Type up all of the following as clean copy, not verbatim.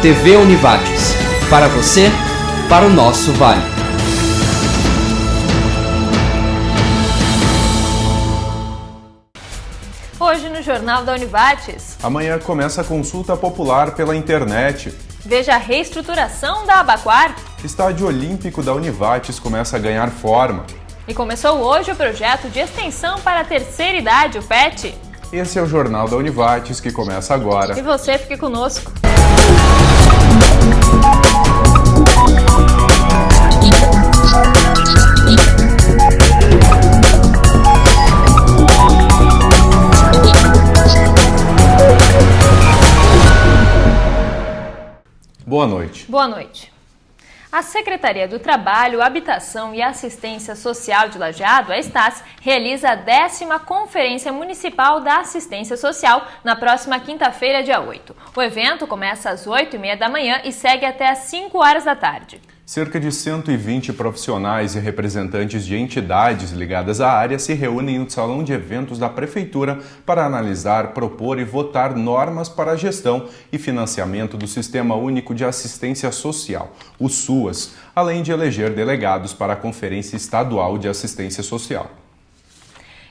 TV Univates. Para você, para o nosso Vale. Hoje no Jornal da Univates. Amanhã começa a consulta popular pela internet. Veja a reestruturação da Abaquar. Estádio Olímpico da Univates começa a ganhar forma. E começou hoje o projeto de extensão para a terceira idade, o PET. Esse é o Jornal da Univates que começa agora. E você fique conosco. Boa noite. Boa noite. A Secretaria do Trabalho, Habitação e Assistência Social de Lajeado, a STAS, realiza a 10ª Conferência Municipal da Assistência Social na próxima quinta-feira, dia 8. O evento começa às 8h30 da manhã e segue até às 5 horas da tarde. Cerca de 120 profissionais e representantes de entidades ligadas à área se reúnem no Salão de Eventos da Prefeitura para analisar, propor e votar normas para a gestão e financiamento do Sistema Único de Assistência Social, o SUAS, além de eleger delegados para a Conferência Estadual de Assistência Social.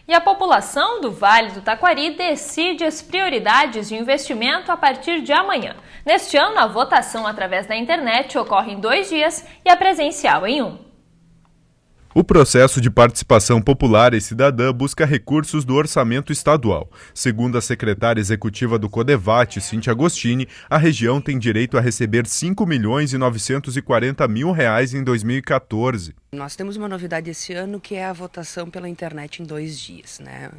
E a população do Vale do Taquari decide as prioridades de investimento a partir de amanhã. Neste ano, a votação através da internet ocorre em 2 dias e a presencial em 1. O processo de participação popular e cidadã busca recursos do orçamento estadual. Segundo a secretária executiva do CODEVAT, Cíntia Agostini, a região tem direito a receber R$ 5.940.000 em 2014. Nós temos uma novidade esse ano que é a votação pela internet em 2 dias, né?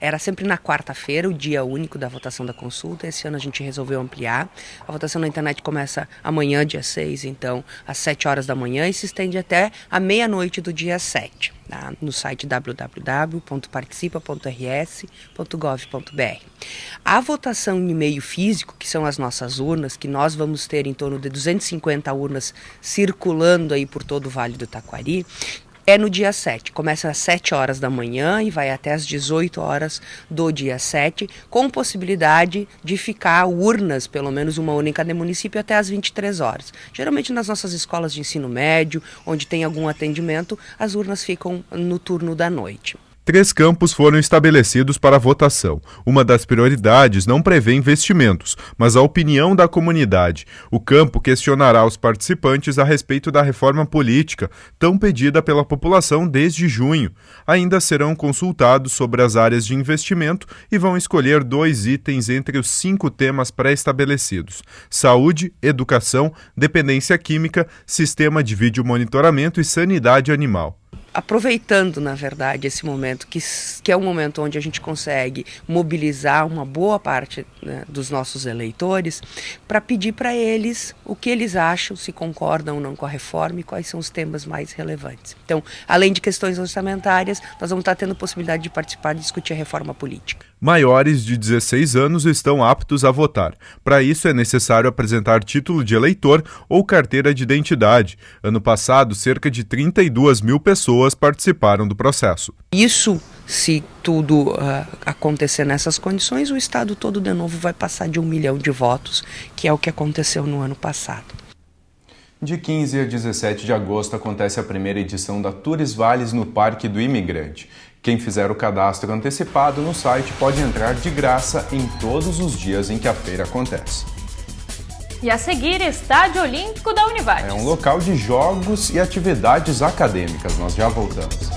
Era sempre na quarta-feira, o dia único da votação da consulta. Esse ano a gente resolveu ampliar. A votação na internet começa amanhã, dia 6, então, às 7 horas da manhã e se estende até à meia-noite do dia 7. Tá? No site www.participa.rs.gov.br. A votação em meio físico, que são as nossas urnas, que nós vamos ter em torno de 250 urnas circulando aí por todo o Vale do Taquari, é no dia 7, começa às 7 horas da manhã e vai até às 18 horas do dia 7, com possibilidade de ficar urnas, pelo menos uma urna em cada município, até às 23 horas. Geralmente nas nossas escolas de ensino médio, onde tem algum atendimento, as urnas ficam no turno da noite. 3 campos foram estabelecidos para a votação. Uma das prioridades não prevê investimentos, mas a opinião da comunidade. O campo questionará os participantes a respeito da reforma política, tão pedida pela população desde junho. Ainda serão consultados sobre as áreas de investimento e vão escolher 2 itens entre os 5 temas pré-estabelecidos: saúde, educação, dependência química, sistema de vídeo monitoramento e sanidade animal. Aproveitando, na verdade, esse momento, que é um momento onde a gente consegue mobilizar uma boa parte, né, dos nossos eleitores, para pedir para eles o que eles acham, se concordam ou não com a reforma e quais são os temas mais relevantes. Então, além de questões orçamentárias, nós vamos estar tendo possibilidade de participar e discutir a reforma política. Maiores de 16 anos estão aptos a votar. Para isso é necessário apresentar título de eleitor ou carteira de identidade. Ano passado, cerca de 32 mil pessoas participaram do processo. Isso, se tudo acontecer nessas condições, o estado todo de novo vai passar de 1 milhão de votos, que é o que aconteceu no ano passado. De 15 a 17 de agosto acontece a primeira edição da Tours Vales no Parque do Imigrante. Quem fizer o cadastro antecipado no site pode entrar de graça em todos os dias em que a feira acontece. E a seguir, Estádio Olímpico da Univates. É um local de jogos e atividades acadêmicas. Nós já voltamos.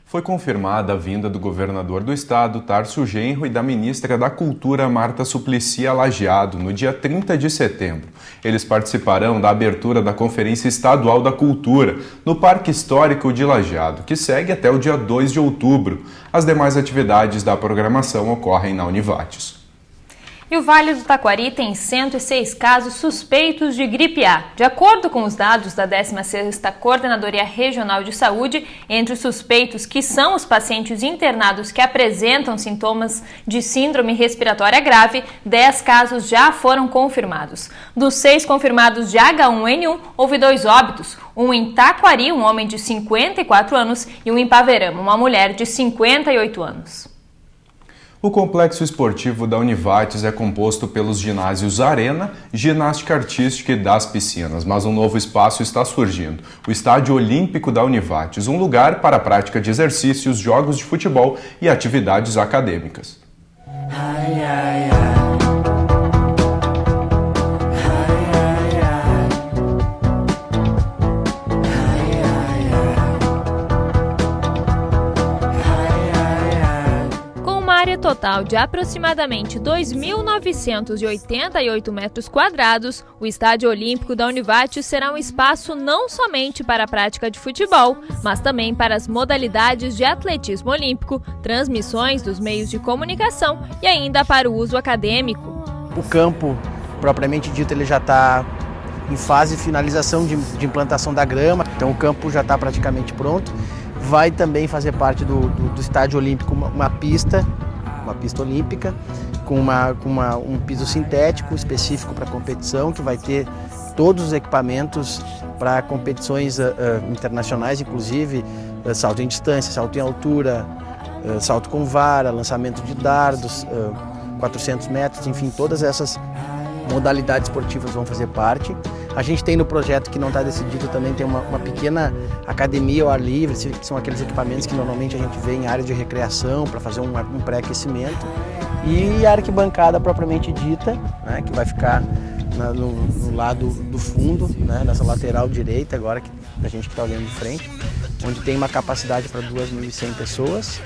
Foi confirmada a vinda do governador do estado, Tarcísio Genro, e da ministra da Cultura, Marta Suplicy, a Lajeado, no dia 30 de setembro. Eles participarão da abertura da Conferência Estadual da Cultura, no Parque Histórico de Lajeado, que segue até o dia 2 de outubro. As demais atividades da programação ocorrem na Univates. E o Vale do Taquari tem 106 casos suspeitos de gripe A. De acordo com os dados da 16ª Coordenadoria Regional de Saúde, entre os suspeitos, que são os pacientes internados que apresentam sintomas de síndrome respiratória grave, 10 casos já foram confirmados. Dos 6 confirmados de H1N1, houve 2 óbitos, um em Taquari, um homem de 54 anos, e um em Paverama, uma mulher de 58 anos. O complexo esportivo da Univates é composto pelos ginásios Arena, Ginástica Artística e das piscinas, mas um novo espaço está surgindo, o Estádio Olímpico da Univates, um lugar para a prática de exercícios, jogos de futebol e atividades acadêmicas. Área total de aproximadamente 2.988 metros quadrados, o Estádio Olímpico da Univates será um espaço não somente para a prática de futebol, mas também para as modalidades de atletismo olímpico, transmissões dos meios de comunicação e ainda para o uso acadêmico. O campo, propriamente dito, ele já está em fase de finalização de implantação da grama, então o campo já está praticamente pronto. Vai também fazer parte do Estádio Olímpico uma pista olímpica com um piso sintético específico para competição, que vai ter todos os equipamentos para competições internacionais, inclusive salto em distância, salto em altura, salto com vara, lançamento de dardos, 400 metros, enfim, todas essas modalidades esportivas vão fazer parte. A gente tem no projeto, que não está decidido, também tem uma pequena academia ao ar livre, que são aqueles equipamentos que normalmente a gente vê em área de recreação para fazer um pré-aquecimento. E a arquibancada propriamente dita, né, que vai ficar no lado do fundo, né, nessa lateral direita, agora que a gente está olhando de frente, onde tem uma capacidade para 2.100 pessoas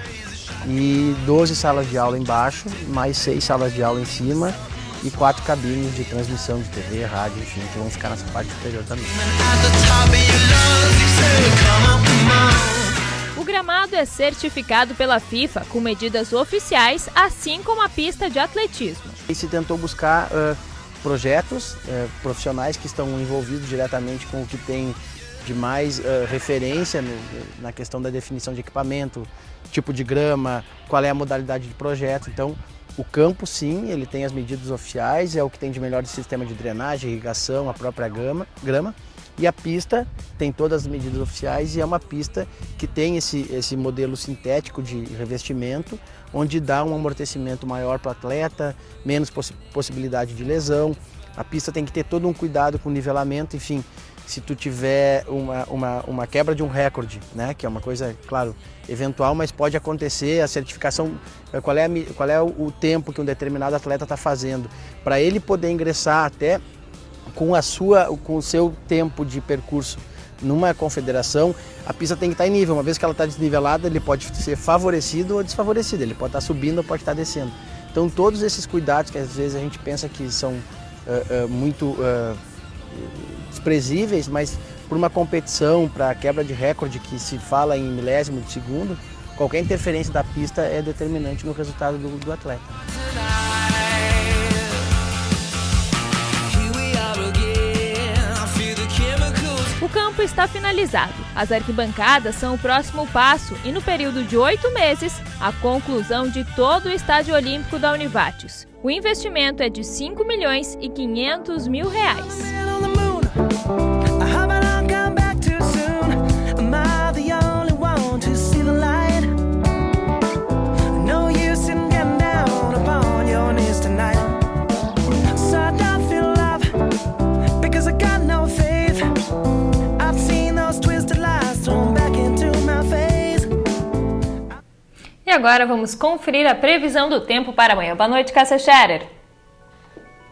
e 12 salas de aula embaixo, mais 6 salas de aula em cima, e 4 cabines de transmissão de TV, rádio, enfim, que vão ficar nessa parte superior também. O gramado é certificado pela FIFA com medidas oficiais, assim como a pista de atletismo. E se tentou buscar projetos profissionais que estão envolvidos diretamente com o que tem de mais referência na questão da definição de equipamento, tipo de grama, qual é a modalidade de projeto. Então, o campo, sim, ele tem as medidas oficiais, é o que tem de melhor de sistema de drenagem, irrigação, a própria grama. E a pista tem todas as medidas oficiais e é uma pista que tem esse modelo sintético de revestimento, onde dá um amortecimento maior para o atleta, menos possibilidade de lesão. A pista tem que ter todo um cuidado com o nivelamento, enfim. Se tu tiver uma quebra de um recorde, né, que é uma coisa, claro, eventual, mas pode acontecer, a certificação, qual é o tempo que um determinado atleta está fazendo, para ele poder ingressar até com o seu tempo de percurso numa confederação, a pista tem que estar em nível. Uma vez que ela está desnivelada, ele pode ser favorecido ou desfavorecido, ele pode estar subindo ou pode estar descendo. Então todos esses cuidados que às vezes a gente pensa que são muito desprezíveis, mas por uma competição, para a quebra de recorde que se fala em milésimo de segundo, qualquer interferência da pista é determinante no resultado do atleta. O campo está finalizado. As arquibancadas são o próximo passo e no período de 8 meses, a conclusão de todo o Estádio Olímpico da Univates. O investimento é de R$5.500.000. E agora vamos conferir a previsão do tempo para amanhã. Boa noite, Cássia Scherer.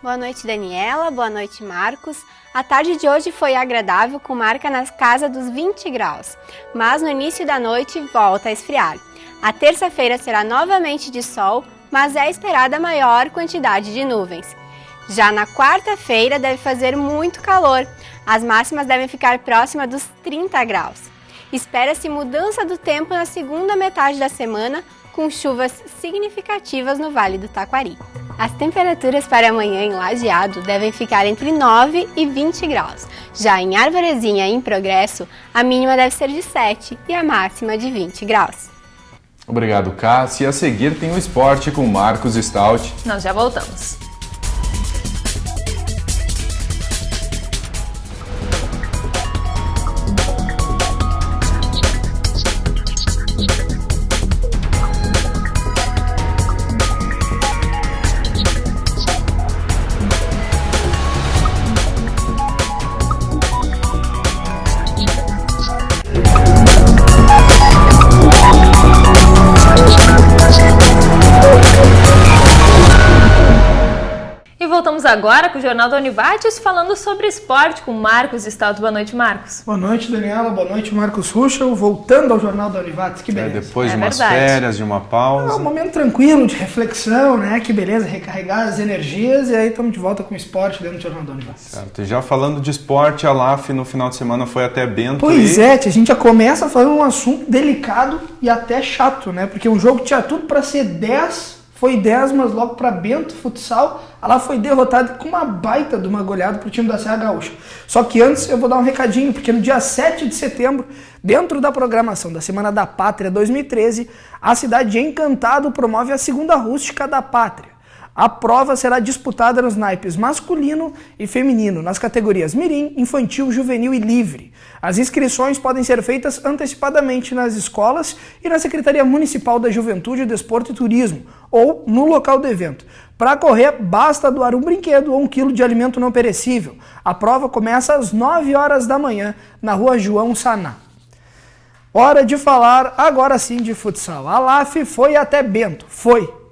Boa noite, Daniela. Boa noite, Marcos. A tarde de hoje foi agradável, com marca na casa dos 20 graus. Mas no início da noite volta a esfriar. A terça-feira será novamente de sol, mas é esperada maior quantidade de nuvens. Já na quarta-feira deve fazer muito calor. As máximas devem ficar próximas dos 30 graus. Espera-se mudança do tempo na segunda metade da semana, com chuvas significativas no Vale do Taquari. As temperaturas para amanhã em Lajeado devem ficar entre 9 e 20 graus. Já em Arvorezinha e em Progresso, a mínima deve ser de 7 e a máxima de 20 graus. Obrigado, Cássia. E a seguir tem o esporte com Marcos Stout. Nós já voltamos. Voltamos agora com o Jornal da Univates falando sobre esporte com Marcos Stout. Boa noite, Marcos. Boa noite, Daniela. Boa noite, Marcos Ruschel. Voltando ao Jornal da Univates, que beleza. Depois de umas férias, de uma pausa. É um momento tranquilo de reflexão, né? Que beleza, recarregar as energias e aí estamos de volta com o esporte dentro do Jornal da Univates. Certo. E já falando de esporte, a LAF no final de semana foi até Bento. Pois é, a gente já começa falando um assunto delicado e até chato, né? Porque um jogo que tinha tudo para ser 10... Foi 10, mas logo para Bento Futsal, ela foi derrotada com uma baita de uma goleada para o time da Serra Gaúcha. Só que antes eu vou dar um recadinho, porque no dia 7 de setembro, dentro da programação da Semana da Pátria 2013, a cidade de Encantado promove a Segunda Rústica da Pátria. A prova será disputada nos naipes masculino e feminino, nas categorias mirim, infantil, juvenil e livre. As inscrições podem ser feitas antecipadamente nas escolas e na Secretaria Municipal da Juventude, Desporto e Turismo, ou no local do evento. Para correr, basta doar um brinquedo ou 1 quilo de alimento não perecível. A prova começa às 9 horas da manhã, na rua João Saná. Hora de falar agora sim de futsal. A LAF foi até Bento,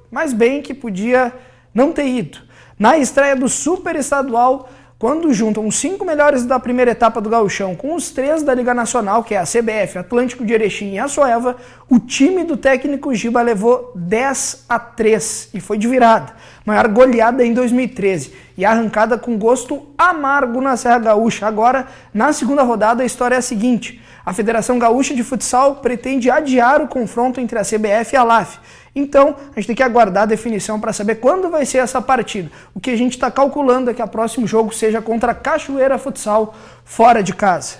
mas bem que podia não ter ido. Na estreia do Super Estadual, quando juntam os 5 melhores da primeira etapa do Gauchão com os 3 da Liga Nacional, que é a CBF, Atlântico de Erechim e a Soeva, o time do técnico Giba levou 10-3 e foi de virada. Maior goleada em 2013 e arrancada com gosto amargo na Serra Gaúcha. Agora, na segunda rodada, a história é a seguinte: a Federação Gaúcha de Futsal pretende adiar o confronto entre a CBF e a LAF. Então, a gente tem que aguardar a definição para saber quando vai ser essa partida. O que a gente está calculando é que o próximo jogo seja contra a Cachoeira Futsal, fora de casa.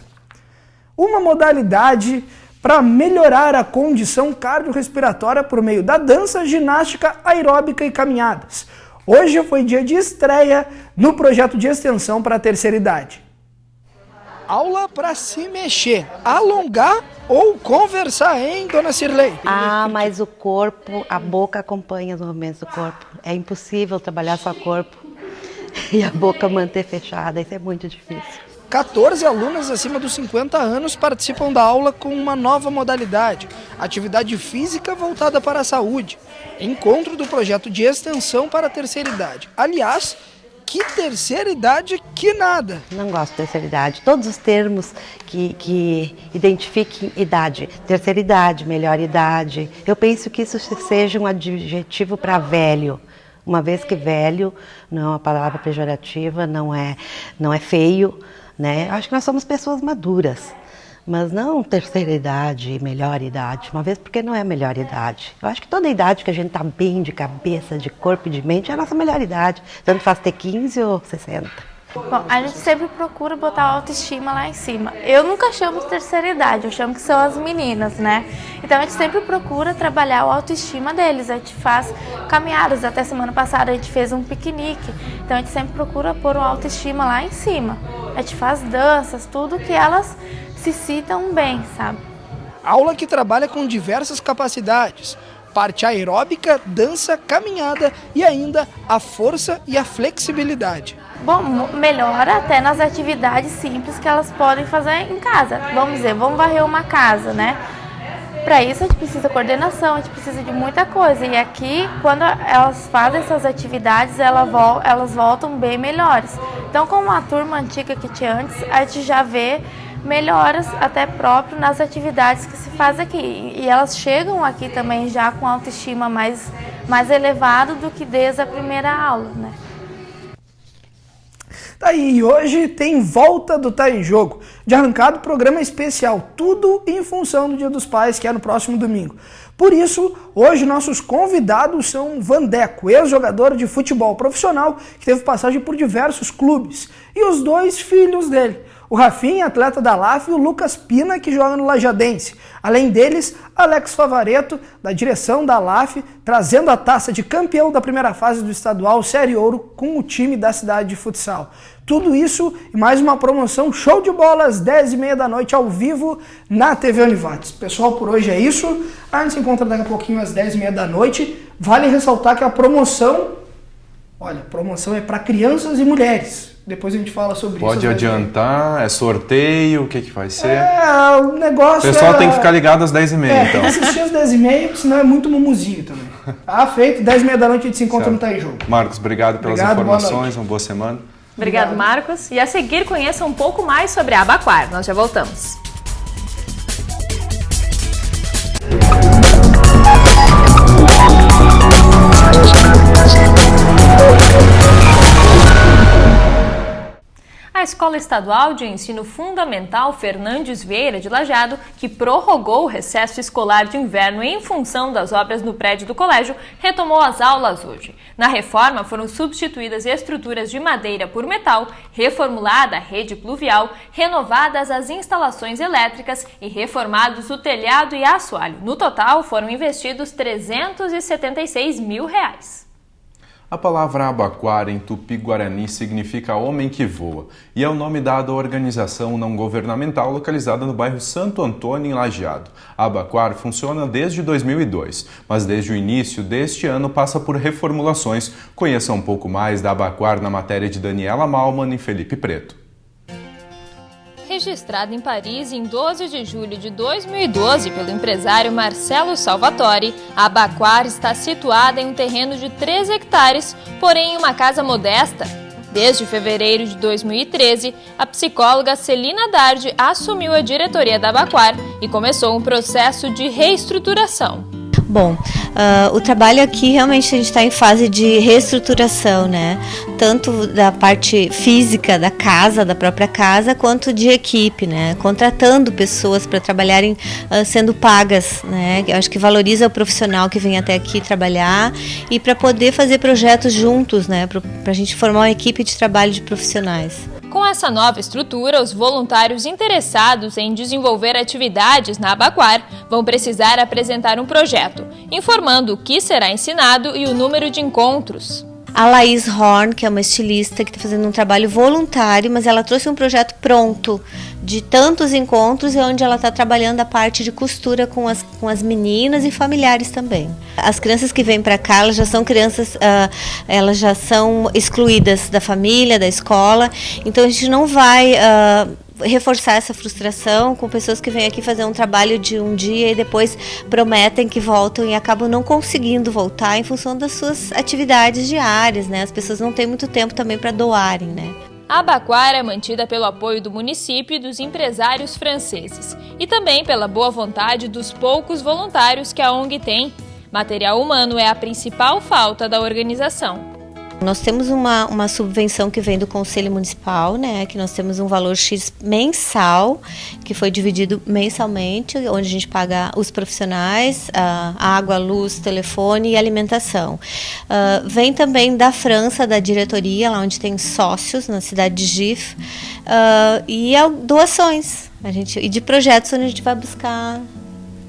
Uma modalidade para melhorar a condição cardiorrespiratória por meio da dança, ginástica, aeróbica e caminhadas. Hoje foi dia de estreia no projeto de extensão para a terceira idade. Aula para se mexer, alongar ou conversar, hein, dona Cirlei? Mas o corpo, a boca acompanha os movimentos do corpo. É impossível trabalhar só o corpo e a boca manter fechada, isso é muito difícil. 14 alunas acima dos 50 anos participam da aula com uma nova modalidade, atividade física voltada para a saúde. Encontro do projeto de extensão para a terceira idade. Aliás, que terceira idade que nada. Não gosto de terceira idade. Todos os termos que identifiquem idade. Terceira idade, melhor idade. Eu penso que isso seja um adjetivo para velho. Uma vez que velho não é uma palavra pejorativa, não é feio, né? Acho que nós somos pessoas maduras. Mas não terceira idade, melhor idade, uma vez porque não é a melhor idade. Eu acho que toda idade que a gente está bem de cabeça, de corpo e de mente é a nossa melhor idade. Tanto faz ter 15 ou 60. Bom, a gente sempre procura botar a autoestima lá em cima. Eu nunca chamo de terceira idade, eu chamo que são as meninas, né? Então a gente sempre procura trabalhar a autoestima deles. A gente faz caminhadas, até semana passada a gente fez um piquenique. Então a gente sempre procura pôr a autoestima lá em cima. A gente faz danças, tudo que elas se citam bem, sabe? Aula que trabalha com diversas capacidades. Parte aeróbica, dança, caminhada e ainda a força e a flexibilidade. Bom, melhora até nas atividades simples que elas podem fazer em casa. Vamos dizer, vamos varrer uma casa, né? Para isso a gente precisa de coordenação, a gente precisa de muita coisa. E aqui, quando elas fazem essas atividades, elas voltam bem melhores. Então, como a turma antiga que tinha antes, a gente já vê melhoras até próprio nas atividades que se faz aqui. E elas chegam aqui também já com autoestima mais elevado do que desde a primeira aula, né? Tá aí, e hoje tem volta do Tá em Jogo. De arrancado, programa especial, tudo em função do Dia dos Pais, que é no próximo domingo. Por isso, hoje nossos convidados são Vandeco, ex-jogador de futebol profissional, que teve passagem por diversos clubes, e os 2 filhos dele, o Rafinha, atleta da LAF, e o Lucas Pina, que joga no Lajadense. Além deles, Alex Favaretto, da direção da LAF, trazendo a taça de campeão da primeira fase do estadual Série Ouro com o time da cidade de futsal. Tudo isso e mais uma promoção show de bola às 10h30 da noite ao vivo na TV Univates. Pessoal, por hoje é isso. A gente se encontra daqui a pouquinho às 10h30 da noite. Vale ressaltar que a promoção, olha, a promoção é para crianças e mulheres. Depois a gente fala sobre isso. Pode adiantar, é sorteio, o que vai ser? O negócio o pessoal tem que ficar ligado às 10h30, então. Tem que assistir às 10h30, senão é muito mumuzinho também. Tá feito, 10h30 da noite a gente se encontra no Tá em Jogo. Marcos, obrigado pelas informações, uma boa semana. Obrigado, Marcos. E a seguir, conheça um pouco mais sobre a Abaquar. Nós já voltamos. A Escola Estadual de Ensino Fundamental Fernandes Vieira de Lajeado, que prorrogou o recesso escolar de inverno em função das obras no prédio do colégio, retomou as aulas hoje. Na reforma foram substituídas estruturas de madeira por metal, reformulada a rede pluvial, renovadas as instalações elétricas e reformados o telhado e assoalho. No total, foram investidos R$ 376 mil. A palavra Abaquar em Tupi-Guarani significa homem que voa e é o nome dado à organização não governamental localizada no bairro Santo Antônio, em Lajeado. A Abaquar funciona desde 2002, mas desde o início deste ano passa por reformulações. Conheça um pouco mais da Abaquar na matéria de Daniela Malman e Felipe Preto. Registrada em Paris em 12 de julho de 2012 pelo empresário Marcelo Salvatore, a Abaquar está situada em um terreno de 3 hectares, porém em uma casa modesta. Desde fevereiro de 2013, a psicóloga Celina Dardi assumiu a diretoria da Abaquar e começou um processo de reestruturação. Bom, o trabalho aqui realmente a gente está em fase de reestruturação, né? Tanto da parte física da casa, da própria casa, quanto de equipe, né? Contratando pessoas para trabalharem sendo pagas, né? Eu acho que valoriza o profissional que vem até aqui trabalhar e para poder fazer projetos juntos, né? Para a gente formar uma equipe de trabalho de profissionais. Com essa nova estrutura, os voluntários interessados em desenvolver atividades na Abaquar vão precisar apresentar um projeto, informando o que será ensinado e o número de encontros. A Laís Horn, que é uma estilista que está fazendo um trabalho voluntário, mas ela trouxe um projeto pronto de tantos encontros, onde ela está trabalhando a parte de costura com as meninas e familiares também. As crianças que vêm para cá, elas já são crianças, elas já são excluídas da família, da escola, então a gente não vai reforçar essa frustração com pessoas que vêm aqui fazer um trabalho de um dia e depois prometem que voltam e acabam não conseguindo voltar em função das suas atividades diárias, né? As pessoas não têm muito tempo também para doarem, né? A Abaquar é mantida pelo apoio do município e dos empresários franceses e também pela boa vontade dos poucos voluntários que a ONG tem. Material humano é a principal falta da organização. Nós temos uma subvenção que vem do Conselho Municipal, né, que nós temos um valor X mensal, que foi dividido mensalmente, onde a gente paga os profissionais, água, luz, telefone e alimentação. Vem também da França, da diretoria, lá onde tem sócios, na cidade de Gif, e doações, e de projetos onde a gente vai buscar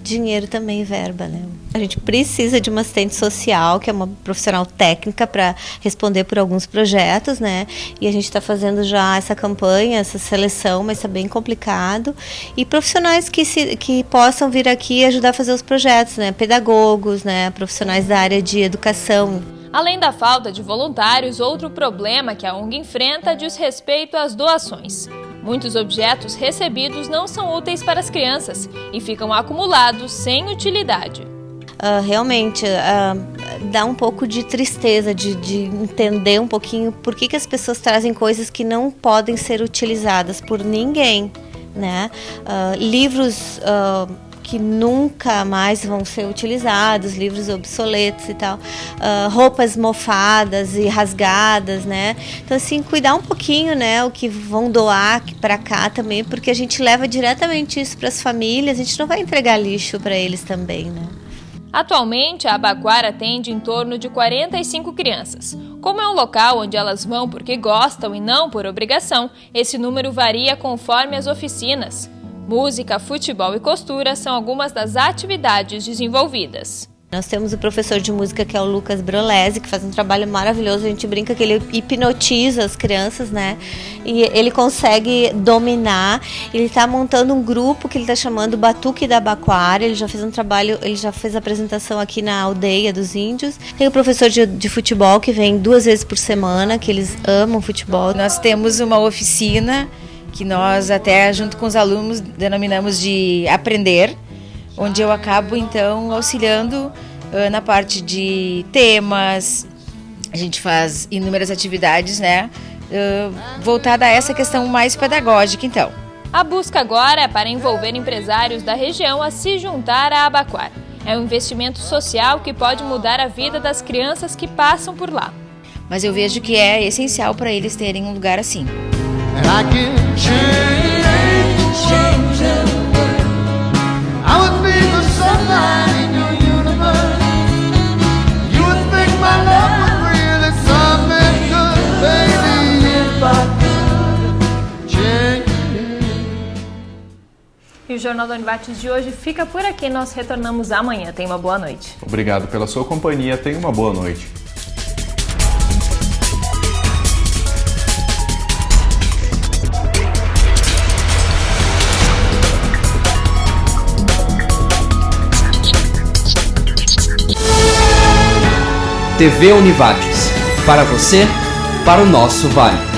dinheiro também, verba, né? A gente precisa de uma assistente social, que é uma profissional técnica para responder por alguns projetos, né? E a gente está fazendo já essa campanha, essa seleção, mas está bem complicado. E profissionais que possam vir aqui e ajudar a fazer os projetos, né? Pedagogos, né? Profissionais da área de educação. Além da falta de voluntários, outro problema que a ONG enfrenta diz respeito às doações. Muitos objetos recebidos não são úteis para as crianças e ficam acumulados sem utilidade. Realmente dá um pouco de tristeza de entender um pouquinho por que as pessoas trazem coisas que não podem ser utilizadas por ninguém, né? Livros que nunca mais vão ser utilizados, livros obsoletos e tal, roupas mofadas e rasgadas, né? Então, assim, cuidar um pouquinho, né, o que vão doar para cá também, porque a gente leva diretamente isso para as famílias, a gente não vai entregar lixo para eles também, né? Atualmente, a Abaquara atende em torno de 45 crianças. Como é um local onde elas vão porque gostam e não por obrigação, esse número varia conforme as oficinas. Música, futebol e costura são algumas das atividades desenvolvidas. Nós temos o professor de música que é o Lucas Brolese, que faz um trabalho maravilhoso. A gente brinca que ele hipnotiza as crianças, né? E ele consegue dominar. Ele está montando um grupo que ele está chamando Batuque da Abaquara. Ele já fez um trabalho, ele já fez apresentação aqui na aldeia dos índios. Tem o professor de futebol que vem 2 vezes por semana, que eles amam futebol. Nós temos uma oficina que nós até junto com os alunos denominamos de aprender, onde eu acabo então auxiliando na parte de temas. A gente faz inúmeras atividades, né, voltada a essa questão mais pedagógica então. A busca agora é para envolver empresários da região a se juntar à Abaquara. É um investimento social que pode mudar a vida das crianças que passam por lá. Mas eu vejo que é essencial para eles terem um lugar assim. E o Jornal da Univates de hoje fica por aqui. Nós retornamos amanhã. Tenha uma boa noite. Obrigado pela sua companhia. Tenha uma boa noite. TV Univates. Para você, para o nosso Vale.